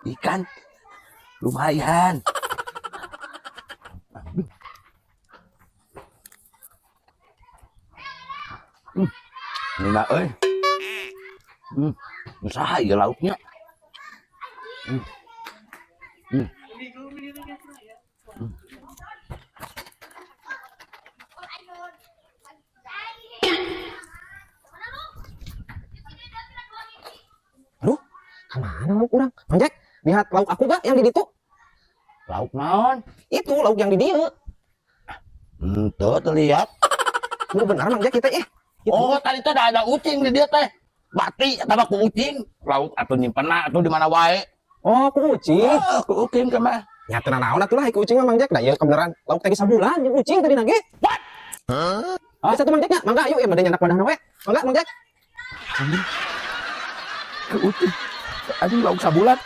Ikan lumayan. Nina ơi. Usaha ya lauknya. Hmm. Hmm. Aduh, kemana lauk orang? Mang Jack, lihat lauk aku gak yang di ditu? Lauk naon? Itu lauk yang di dieu. Tuh terlihat. Lu benar Mang Jack kita Gitu. Oh, tadi tuh ada ucing di dia teh. Bati tambah ku ucing. Lauk atau nyimpenna atau di mana wae. Oh, kucing. Oh, ku ucing ke mah. Ya tenang naon atuh lah kucing mah Mang Jack. Da ieu kebenaran lauk teh sabulan jeung kucing tadi nage. What? Bisa tuh Mang Jack nya? Mangga yuk ya made nyandak wadahna we. Mangga Mang Jack. Ke ucing. Anjing lauk sabulan.